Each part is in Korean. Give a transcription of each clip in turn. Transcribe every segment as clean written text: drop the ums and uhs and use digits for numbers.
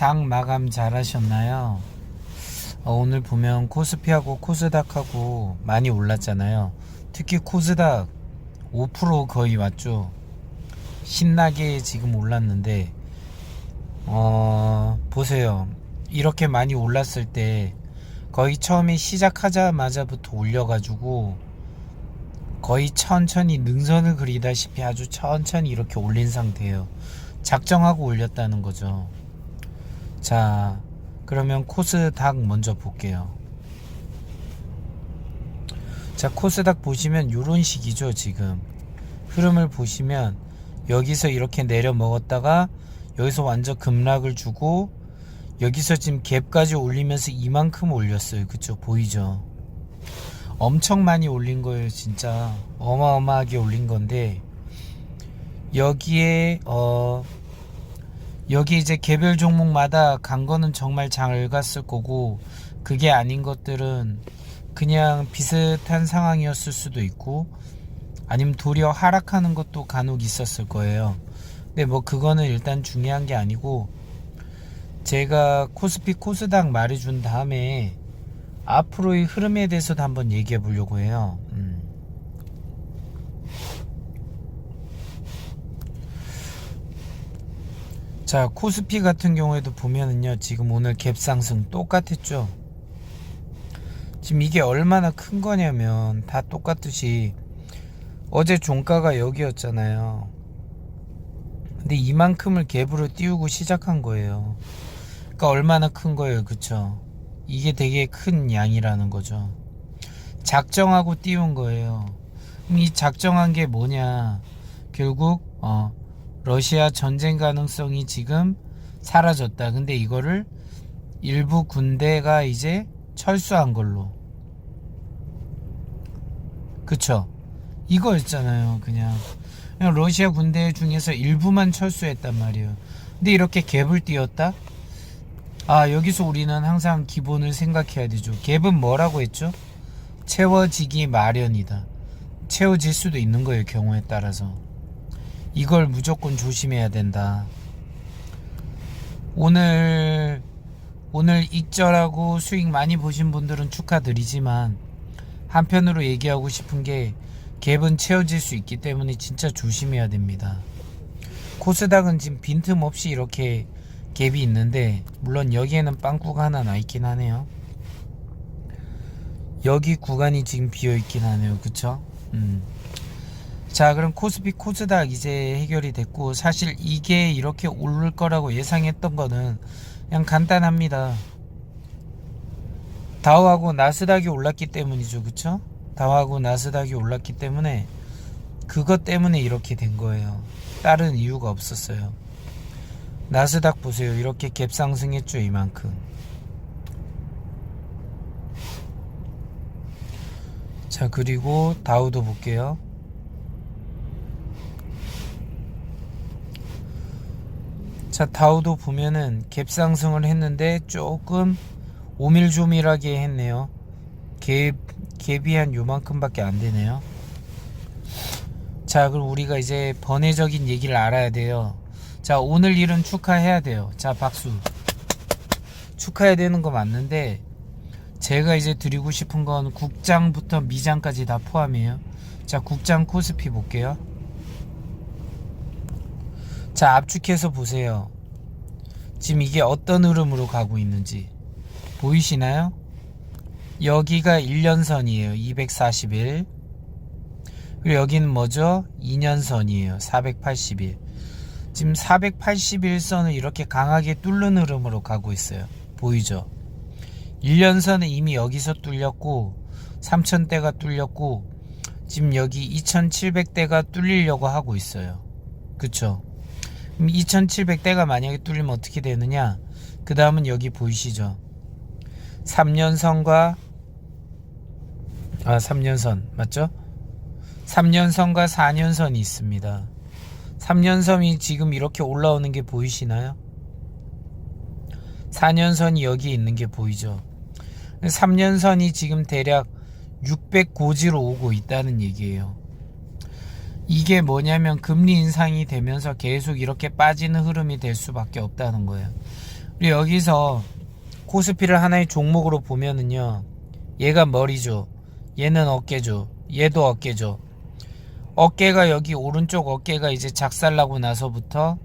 장 마감 잘 하셨나요? 오늘 보면 코스피하고 코스닥하고 많이 올랐잖아요. 특히 코스닥 5% 거의 왔죠. 신나게 지금 올랐는데 보세요. 이렇게 많이 올랐을 때 거의 처음에 시작하자마자부터 올려가지고 거의 천천히 능선을 그리다시피 아주 천천히 이렇게 올린 상태예요. 작정하고 올렸다는 거죠. 자, 그러면 코스닥 먼저 볼게요. 자, 코스닥 보시면 요런 식이죠. 지금 흐름을 보시면 여기서 이렇게 내려 먹었다가 여기서 완전 급락을 주고 여기서 지금 갭까지 올리면서 이만큼 올렸어요. 그쵸? 보이죠? 엄청 많이 올린 거예요. 진짜 어마어마하게 올린 건데 여기에 여기 이제 개별 종목마다 간 거는 정말 잘 갔을 거고, 그게 아닌 것들은 그냥 비슷한 상황이었을 수도 있고, 아니면 도리어 하락하는 것도 간혹 있었을 거예요. 근데 뭐 그거는 일단 중요한 게 아니고, 제가 코스피 코스닥 말해준 다음에 앞으로의 흐름에 대해서도 한번 얘기해 보려고 해요. 자, 코스피 같은 경우에도 보면은요, 지금 오늘 갭 상승 똑같았죠. 지금 이게 얼마나 큰 거냐면 다 똑같듯이 어제 종가가 여기였잖아요. 근데 이만큼을 갭으로 띄우고 시작한 거예요. 그러니까 얼마나 큰 거예요. 그쵸? 이게 되게 큰 양이라는 거죠. 작정하고 띄운 거예요. 그럼 이 작정한 게 뭐냐, 결국 러시아 전쟁 가능성이 지금 사라졌다. 근데 이거를 일부 군대가 이제 철수한 걸로. 그쵸? 이거였잖아요. 그냥 러시아 군대 중에서 일부만 철수했단 말이에요. 근데 이렇게 갭을 띄웠다? 여기서 우리는 항상 기본을 생각해야 되죠. 갭은 뭐라고 했죠? 채워지기 마련이다. 채워질 수도 있는 거예요. 경우에 따라서. 이걸 무조건 조심해야 된다. 오늘 익절하고 수익 많이 보신 분들은 축하드리지만, 한편으로 얘기하고 싶은 게 갭은 채워질 수 있기 때문에 진짜 조심해야 됩니다. 코스닥은 지금 빈틈없이 이렇게 갭이 있는데, 물론 여기에는 빵꾸가 하나 나 있긴 하네요. 여기 구간이 지금 비어 있긴 하네요. 그쵸? 자, 그럼 코스피 코스닥 이제 해결이 됐고, 사실 이게 이렇게 오를 거라고 예상했던 거는 그냥 간단합니다. 다우하고 나스닥이 올랐기 때문이죠. 그쵸? 다우하고 나스닥이 올랐기 때문에 그것 때문에 이렇게 된 거예요. 다른 이유가 없었어요. 나스닥 보세요. 이렇게 갭 상승했죠. 이만큼. 자, 그리고 다우도 볼게요. 자, 다우도 보면은 갭 상승을 했는데 조금 오밀조밀하게 했네요. 갭이 한 요만큼밖에 안 되네요. 자, 그럼 우리가 이제 번외적인 얘기를 알아야 돼요. 자, 오늘 일은 축하해야 돼요. 자, 박수. 축하해야 되는 거 맞는데, 제가 이제 드리고 싶은 건 국장부터 미장까지 다 포함이에요. 자, 국장 코스피 볼게요. 자, 압축해서 보세요. 지금 이게 어떤 흐름으로 가고 있는지 보이시나요? 여기가 1년선이에요. 241. 그리고 여기는 뭐죠? 2년선이에요. 481. 지금 481선을 이렇게 강하게 뚫는 흐름으로 가고 있어요. 보이죠? 1년선은 이미 여기서 뚫렸고 3000대가 뚫렸고 지금 여기 2700대가 뚫리려고 하고 있어요. 그쵸? 그럼 2700대가 만약에 뚫리면 어떻게 되느냐? 그 다음은 여기 보이시죠? 3년선과 3년선 맞죠? 3년선과 4년선이 있습니다. 3년선이 지금 이렇게 올라오는 게 보이시나요? 4년선이 여기 있는 게 보이죠? 3년선이 지금 대략 600고지로 오고 있다는 얘기예요. 이게 뭐냐면 금리 인상이 되면서 계속 이렇게 빠지는 흐름이 될 수밖에 없다는 거예요. 그리고 여기서 코스피를 하나의 종목으로 보면은요, 얘가 머리죠, 얘는 어깨죠, 얘도 어깨죠. 어깨가 여기 오른쪽 어깨가 이제 작살나고 나서부터,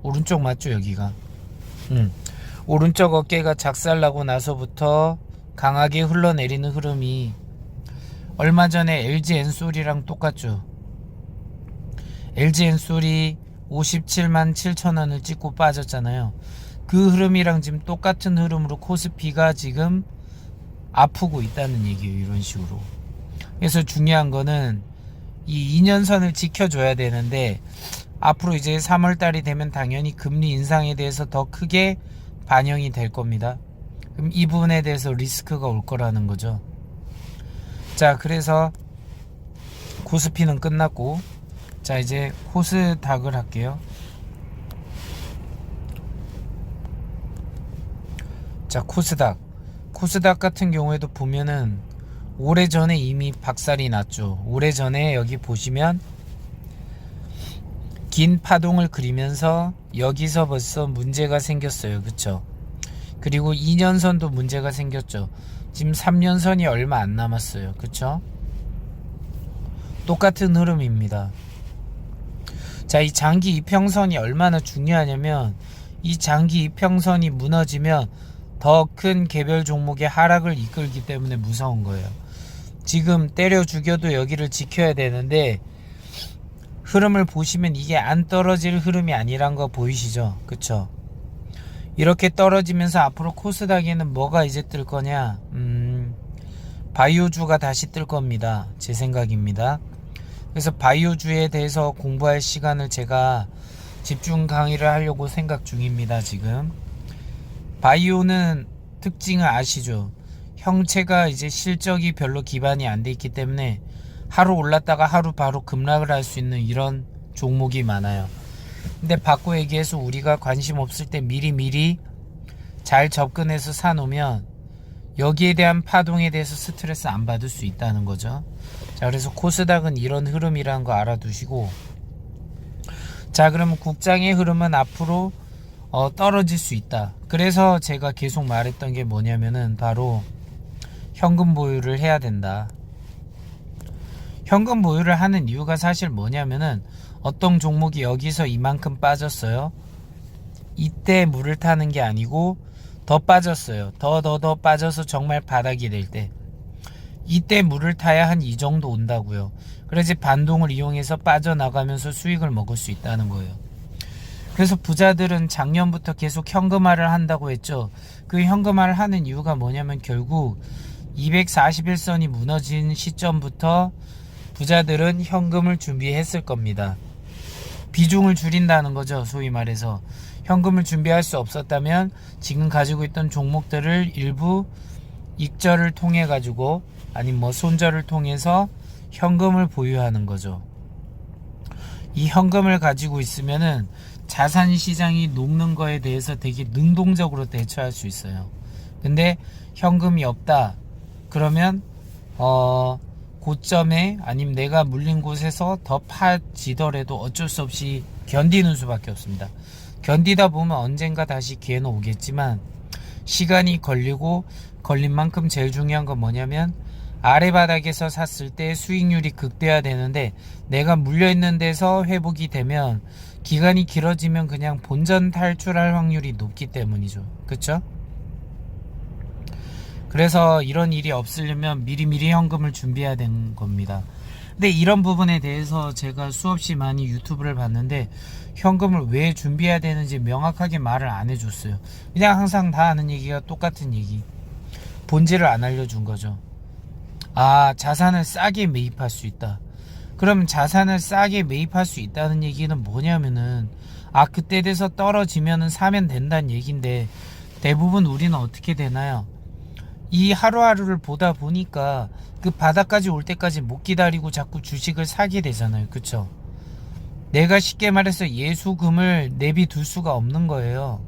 오른쪽 맞죠 여기가? 오른쪽 어깨가 작살나고 나서부터 강하게 흘러내리는 흐름이 얼마 전에 LG 엔솔이랑 똑같죠. LG 엔솔이 57만 7천 원을 찍고 빠졌잖아요. 그 흐름이랑 지금 똑같은 흐름으로 코스피가 지금 아프고 있다는 얘기예요. 이런 식으로. 그래서 중요한 거는 이 2년선을 지켜줘야 되는데, 앞으로 이제 3월달이 되면 당연히 금리 인상에 대해서 더 크게 반영이 될 겁니다. 그럼 이 부분에 대해서 리스크가 올 거라는 거죠. 자, 그래서 코스피는 끝났고, 자, 이제 코스닥을 할게요. 자, 코스닥 같은 경우에도 보면은 오래전에 이미 박살이 났죠. 오래전에 여기 보시면 긴 파동을 그리면서 여기서 벌써 문제가 생겼어요. 그쵸? 그리고 2년선도 문제가 생겼죠. 지금 3년선이 얼마 안 남았어요. 그쵸? 똑같은 흐름입니다. 자, 이 장기 이평선이 얼마나 중요하냐면, 이 장기 이평선이 무너지면 더 큰 개별 종목의 하락을 이끌기 때문에 무서운 거예요. 지금 때려 죽여도 여기를 지켜야 되는데, 흐름을 보시면 이게 안 떨어질 흐름이 아니란 거 보이시죠? 그쵸? 이렇게 떨어지면서 앞으로 코스닥에는 뭐가 이제 뜰 거냐? 바이오주가 다시 뜰 겁니다. 제 생각입니다. 그래서 바이오주에 대해서 공부할 시간을 제가 집중 강의를 하려고 생각 중입니다. 지금 바이오는 특징을 아시죠? 형체가 이제 실적이 별로 기반이 안 돼 있기 때문에 하루 올랐다가 하루 바로 급락을 할 수 있는 이런 종목이 많아요. 근데 바꿔 얘기해서 우리가 관심 없을 때 미리미리 잘 접근해서 사놓으면 여기에 대한 파동에 대해서 스트레스 안 받을 수 있다는 거죠. 자, 그래서 코스닥은 이런 흐름이라는 거 알아두시고, 자, 그러면 국장의 흐름은 앞으로 떨어질 수 있다. 그래서 제가 계속 말했던 게 뭐냐면은 바로 현금 보유를 해야 된다. 현금 보유를 하는 이유가 사실 뭐냐면은, 어떤 종목이 여기서 이만큼 빠졌어요. 이때 물을 타는 게 아니고 더 빠졌어요. 더 빠져서 정말 바닥이 될 때, 이때 물을 타야 한 이 정도 온다고요. 그래서 반동을 이용해서 빠져나가면서 수익을 먹을 수 있다는 거예요. 그래서 부자들은 작년부터 계속 현금화를 한다고 했죠. 그 현금화를 하는 이유가 뭐냐면, 결국 241선이 무너진 시점부터 부자들은 현금을 준비했을 겁니다. 비중을 줄인다는 거죠. 소위 말해서 현금을 준비할 수 없었다면 지금 가지고 있던 종목들을 일부 익절을 통해 가지고, 아니면 뭐 손절을 통해서 현금을 보유하는 거죠. 이 현금을 가지고 있으면은 자산 시장이 녹는 거에 대해서 되게 능동적으로 대처할 수 있어요. 근데 현금이 없다 그러면 고점에, 아니면 내가 물린 곳에서 더 파지더라도 어쩔 수 없이 견디는 수밖에 없습니다. 견디다 보면 언젠가 다시 기회는 오겠지만, 시간이 걸린 만큼 제일 중요한 건 뭐냐면, 아래 바닥에서 샀을 때 수익률이 극대화되는데, 내가 물려있는 데서 회복이 되면 기간이 길어지면 그냥 본전 탈출할 확률이 높기 때문이죠. 그쵸? 그래서 이런 일이 없으려면 미리미리 현금을 준비해야 되는 겁니다. 근데 이런 부분에 대해서 제가 수없이 많이 유튜브를 봤는데, 현금을 왜 준비해야 되는지 명확하게 말을 안 해줬어요. 그냥 항상 다 아는 얘기가 똑같은 얘기, 본질을 안 알려준 거죠. 아, 자산을 싸게 매입할 수 있다. 그럼 자산을 싸게 매입할 수 있다는 얘기는 뭐냐면은, 그때 돼서 떨어지면은 사면 된다는 얘기인데, 대부분 우리는 어떻게 되나요? 이 하루하루를 보다 보니까 그 바닥까지 올 때까지 못 기다리고 자꾸 주식을 사게 되잖아요. 그쵸? 내가 쉽게 말해서 예수금을 내비둘 수가 없는 거예요.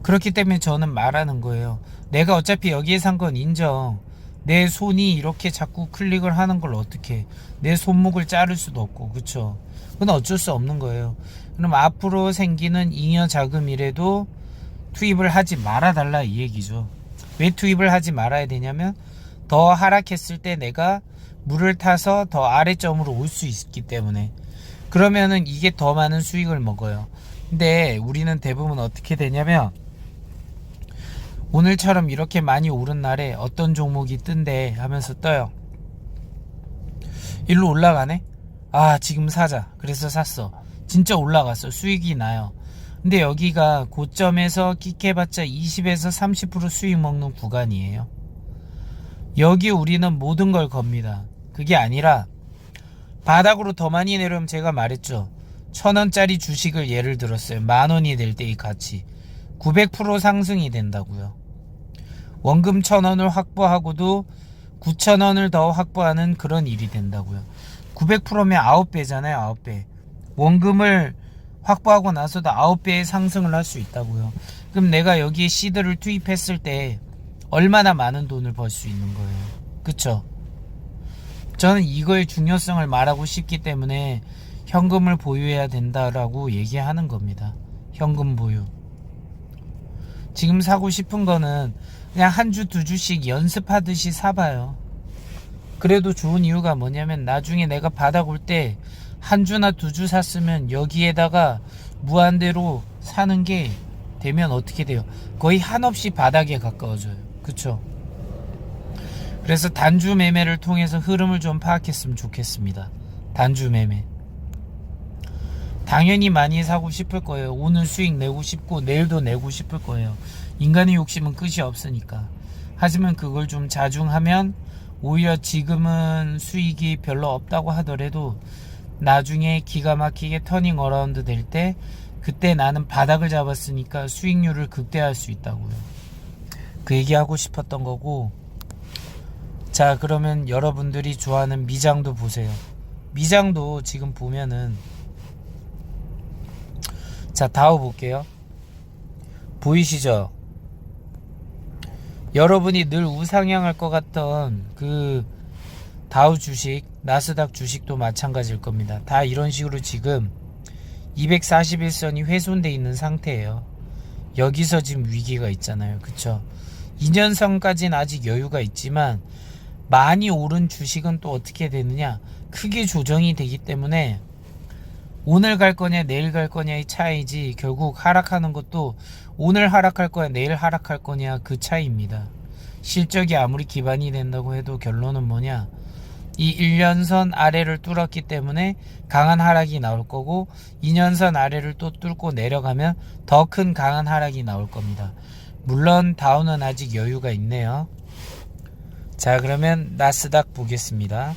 그렇기 때문에 저는 말하는 거예요. 내가 어차피 여기에 산 건 인정. 내 손이 이렇게 자꾸 클릭을 하는 걸 어떻게, 내 손목을 자를 수도 없고, 그쵸? 그건 어쩔 수 없는 거예요. 그럼 앞으로 생기는 잉여 자금이라도 투입을 하지 말아달라 이 얘기죠. 왜 투입을 하지 말아야 되냐면 더 하락했을 때 내가 물을 타서 더 아래점으로 올 수 있기 때문에. 그러면은 이게 더 많은 수익을 먹어요. 근데 우리는 대부분 어떻게 되냐면 오늘처럼 이렇게 많이 오른 날에 어떤 종목이 뜬대 하면서 떠요. 일로 올라가네? 아, 지금 사자. 그래서 샀어. 진짜 올라갔어. 수익이 나요. 근데 여기가 고점에서 끽해봤자 20에서 30% 수익 먹는 구간이에요. 여기 우리는 모든 걸 겁니다. 그게 아니라 바닥으로 더 많이 내려오면 제가 말했죠. 1,000원짜리 주식을 예를 들었어요. 10,000원이 될 때 이 가치 900% 상승이 된다고요. 원금 1,000원을 확보하고도 9,000원을 더 확보하는 그런 일이 된다고요. 900%면 9배잖아요. 9배. 원금을 확보하고 나서도 9배의 상승을 할 수 있다고요. 그럼 내가 여기에 시드를 투입했을 때 얼마나 많은 돈을 벌 수 있는 거예요. 그쵸? 저는 이거의 중요성을 말하고 싶기 때문에 현금을 보유해야 된다라고 얘기하는 겁니다. 현금 보유. 지금 사고 싶은 거는 그냥 한 주 두 주씩 연습하듯이 사봐요. 그래도 좋은 이유가 뭐냐면 나중에 내가 바닥 올 때 한 주나 두 주 샀으면 여기에다가 무한대로 사는 게 되면 어떻게 돼요? 거의 한없이 바닥에 가까워져요. 그쵸? 그래서 단주 매매를 통해서 흐름을 좀 파악했으면 좋겠습니다. 단주 매매. 당연히 많이 사고 싶을 거예요. 오늘 수익 내고 싶고 내일도 내고 싶을 거예요. 인간의 욕심은 끝이 없으니까. 하지만 그걸 좀 자중하면 오히려 지금은 수익이 별로 없다고 하더라도 나중에 기가 막히게 터닝 어라운드 될 때 그때 나는 바닥을 잡았으니까 수익률을 극대화할 수 있다고요. 그 얘기하고 싶었던 거고. 자, 그러면 여러분들이 좋아하는 미장도 보세요. 미장도 지금 보면은 자, 다우 볼게요. 보이시죠? 여러분이 늘 우상향할 것 같던 그 다우 주식, 나스닥 주식도 마찬가지일 겁니다. 다 이런 식으로 지금 241선이 훼손되어 있는 상태예요. 여기서 지금 위기가 있잖아요. 그쵸? 2년선까지는 아직 여유가 있지만 많이 오른 주식은 또 어떻게 되느냐? 크게 조정이 되기 때문에 오늘 갈 거냐 내일 갈 거냐의 차이지, 결국 하락하는 것도 오늘 하락할 거야 내일 하락할 거냐 그 차이입니다. 실적이 아무리 기반이 된다고 해도 결론은 뭐냐? 이 1년선 아래를 뚫었기 때문에 강한 하락이 나올 거고 2년선 아래를 또 뚫고 내려가면 더 큰 강한 하락이 나올 겁니다. 물론 다우는 아직 여유가 있네요. 자, 그러면 나스닥 보겠습니다.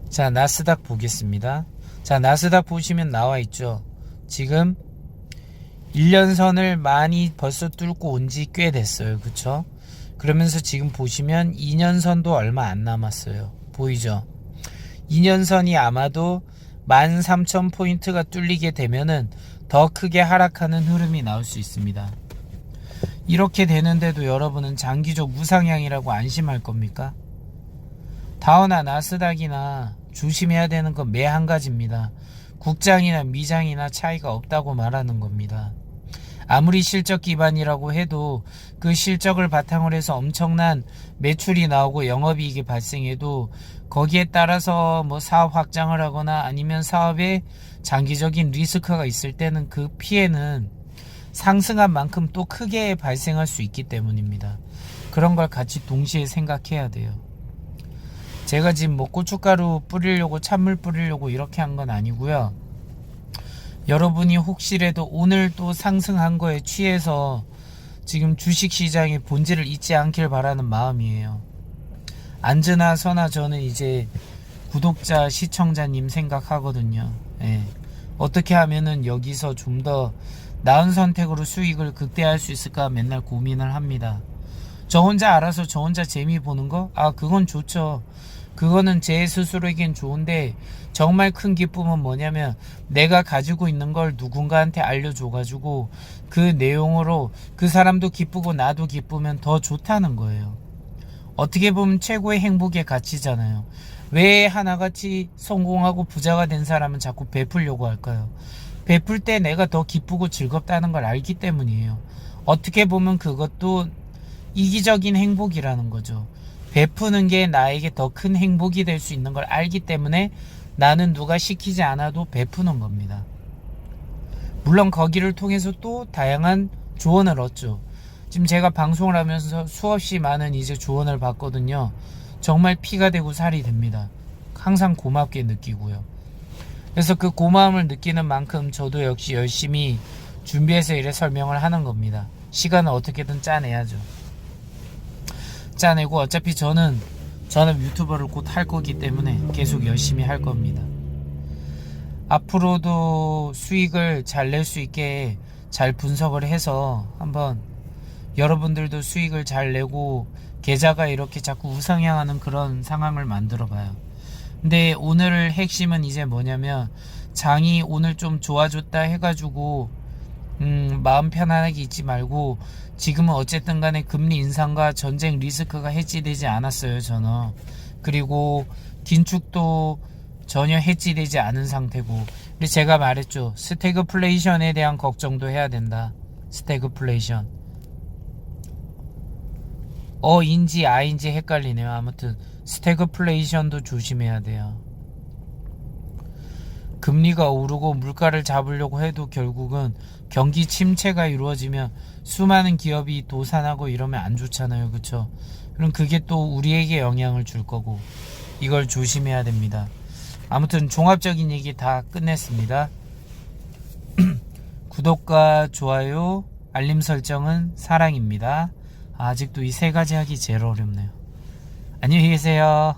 자, 나스닥 보겠습니다. 자, 나스닥 보시면 나와 있죠. 지금 1년선을 많이 벌써 뚫고 온 지 꽤 됐어요. 그쵸? 그러면서 지금 보시면 2년선도 얼마 안 남았어요. 보이죠? 2년선이 아마도 13,000포인트가 뚫리게 되면은 더 크게 하락하는 흐름이 나올 수 있습니다. 이렇게 되는데도 여러분은 장기적 우상향이라고 안심할 겁니까? 다우나 나스닥이나 조심해야 되는 건 매 한 가지입니다. 국장이나 미장이나 차이가 없다고 말하는 겁니다. 아무리 실적 기반이라고 해도 그 실적을 바탕으로 해서 엄청난 매출이 나오고 영업이익이 발생해도 거기에 따라서 뭐 사업 확장을 하거나 아니면 사업에 장기적인 리스크가 있을 때는 그 피해는 상승한 만큼 또 크게 발생할 수 있기 때문입니다. 그런 걸 같이 동시에 생각해야 돼요. 제가 지금 뭐 고춧가루 뿌리려고 찬물 뿌리려고 이렇게 한 건 아니고요. 여러분이 혹시라도 오늘 또 상승한 거에 취해서 지금 주식시장의 본질을 잊지 않길 바라는 마음이에요. 안즈나 서나 저는 이제 구독자 시청자님 생각하거든요. 예. 어떻게 하면은 여기서 좀 더 나은 선택으로 수익을 극대화할 수 있을까 맨날 고민을 합니다. 저 혼자 알아서 저 혼자 재미 보는 거? 아, 그건 좋죠. 그거는 제 스스로에겐 좋은데 정말 큰 기쁨은 뭐냐면 내가 가지고 있는 걸 누군가한테 알려줘가지고 그 내용으로 그 사람도 기쁘고 나도 기쁘면 더 좋다는 거예요. 어떻게 보면 최고의 행복의 가치잖아요. 왜 하나같이 성공하고 부자가 된 사람은 자꾸 베풀려고 할까요? 베풀 때 내가 더 기쁘고 즐겁다는 걸 알기 때문이에요. 어떻게 보면 그것도 이기적인 행복이라는 거죠. 베푸는 게 나에게 더 큰 행복이 될 수 있는 걸 알기 때문에 나는 누가 시키지 않아도 베푸는 겁니다. 물론 거기를 통해서 또 다양한 조언을 얻죠. 지금 제가 방송을 하면서 수없이 많은 이제 조언을 받거든요. 정말 피가 되고 살이 됩니다. 항상 고맙게 느끼고요. 그래서 그 고마움을 느끼는 만큼 저도 역시 열심히 준비해서 이래 설명을 하는 겁니다. 시간을 어떻게든 짜내야죠. 짜내고 어차피 저는 유튜버를 곧 할 거기 때문에 계속 열심히 할 겁니다. 앞으로도 수익을 잘 낼 수 있게 잘 분석을 해서 한번 여러분들도 수익을 잘 내고 계좌가 이렇게 자꾸 우상향하는 그런 상황을 만들어 봐요. 근데 오늘 핵심은 이제 뭐냐면 장이 오늘 좀 좋아졌다 해가지고 마음 편안하게 있지 말고 지금은 어쨌든 간에 금리 인상과 전쟁 리스크가 해지되지 않았어요. 저는. 그리고 긴축도 전혀 해지되지 않은 상태고, 근데 제가 말했죠. 스태그플레이션에 대한 걱정도 해야 된다. 스태그플레이션. 어인지 아인지 헷갈리네요. 아무튼 스태그플레이션도 조심해야 돼요. 금리가 오르고 물가를 잡으려고 해도 결국은 경기 침체가 이루어지면 수많은 기업이 도산하고 이러면 안 좋잖아요. 그쵸? 그럼 그게 또 우리에게 영향을 줄 거고, 이걸 조심해야 됩니다. 아무튼 종합적인 얘기 다 끝냈습니다. 구독과 좋아요, 알림 설정은 사랑입니다. 아직도 이 세 가지 하기 제일 어렵네요. 안녕히 계세요.